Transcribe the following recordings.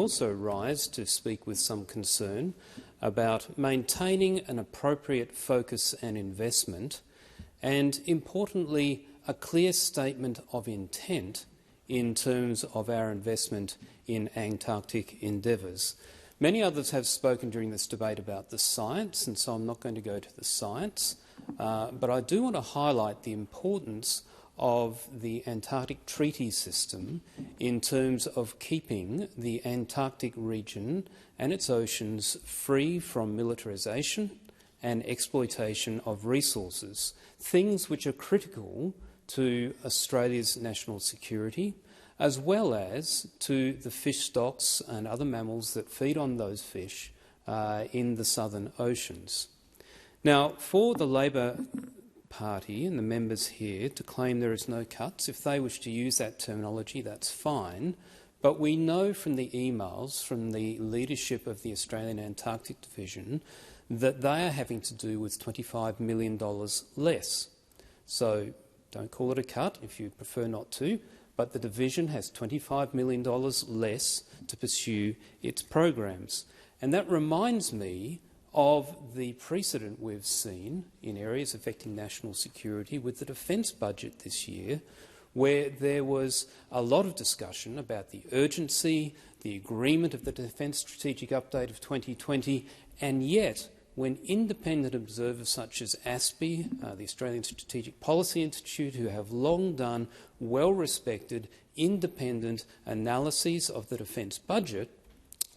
also rise to speak with some concern about maintaining an appropriate focus and investment, and importantly, a clear statement of intent in terms of our investment in Antarctic endeavours. Many others have spoken during this debate about the science, and so I'm not going to go to the science, but I do want to highlight the importance of the Antarctic Treaty System in terms of keeping the Antarctic region and its oceans free from militarisation and exploitation of resources, things which are critical to Australia's national security, as well as to the fish stocks and other mammals that feed on those fish in the southern oceans. Now, for the Labor Party and the members here to claim there is no cuts, if they wish to use that terminology, that's fine. But we know from the emails from the leadership of the Australian Antarctic Division that they are having to do with $25 million less. So don't call it a cut if you prefer not to, but the division has $25 million less to pursue its programs. And that reminds me of the precedent we've seen in areas affecting national security with the defence budget this year, where there was a lot of discussion about the urgency, the agreement of the Defence Strategic Update of 2020, and yet when independent observers such as ASPI, the Australian Strategic Policy Institute, who have long done well-respected independent analyses of the defence budget,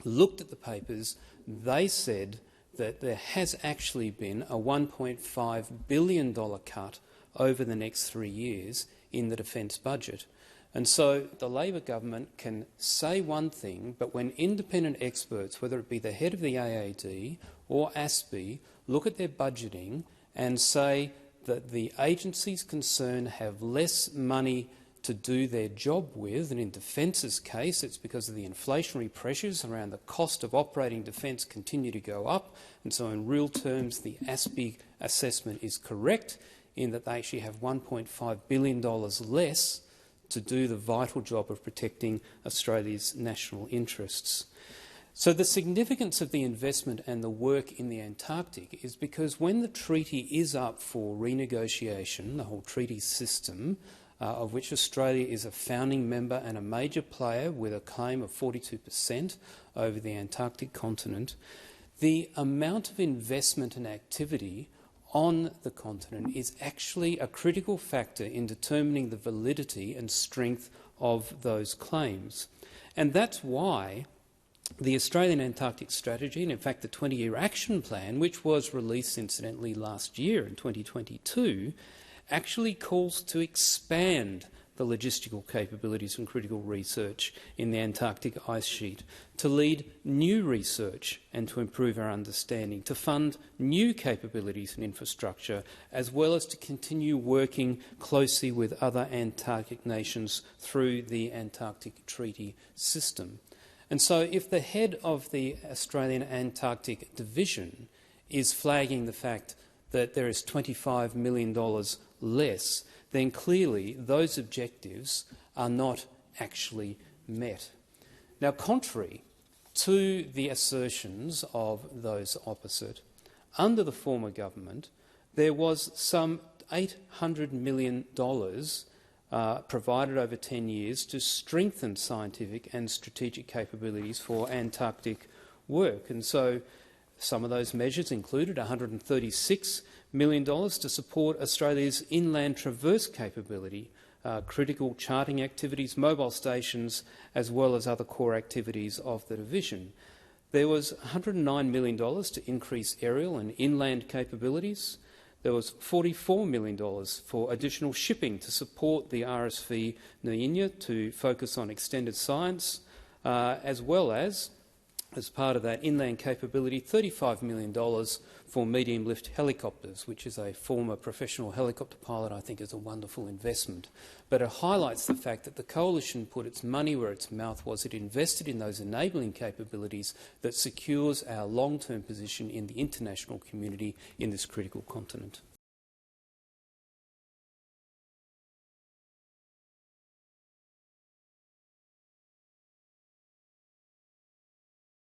looked at the papers, they said that there has actually been a $1.5 billion cut over the next 3 years in the defence budget. And so the Labor government can say one thing, but when independent experts, whether it be the head of the AAD or ASPI, look at their budgeting and say that the agencies concerned have less money to do their job with, and in Defence's case it's because of the inflationary pressures around the cost of operating defence continue to go up, and so in real terms the ASPI assessment is correct in that they actually have $1.5 billion less to do the vital job of protecting Australia's national interests. So the significance of the investment and the work in the Antarctic is because when the treaty is up for renegotiation, the whole treaty system, of which Australia is a founding member and a major player with a claim of 42% over the Antarctic continent, the amount of investment and activity on the continent is actually a critical factor in determining the validity and strength of those claims. And that's why the Australian Antarctic Strategy, and in fact the 20-year action plan, which was released incidentally last year in 2022, actually calls to expand the logistical capabilities and critical research in the Antarctic ice sheet, to lead new research and to improve our understanding, to fund new capabilities and infrastructure, as well as to continue working closely with other Antarctic nations through the Antarctic Treaty System. And so if the head of the Australian Antarctic Division is flagging the fact that there is $25 million less, then clearly those objectives are not actually met. Now, contrary to the assertions of those opposite, under the former government there was some $800 million provided over 10 years to strengthen scientific and strategic capabilities for Antarctic work. And so some of those measures included $136 million to support Australia's inland traverse capability, critical charting activities, mobile stations, as well as other core activities of the division. There was $109 million to increase aerial and inland capabilities. There was $44 million for additional shipping to support the RSV Nuenya to focus on extended science, as well as part of that inland capability, $35 million for medium-lift helicopters, which is a former professional helicopter pilot, I think is a wonderful investment. But it highlights the fact that the Coalition put its money where its mouth was. It invested in those enabling capabilities that secures our long-term position in the international community in this critical continent.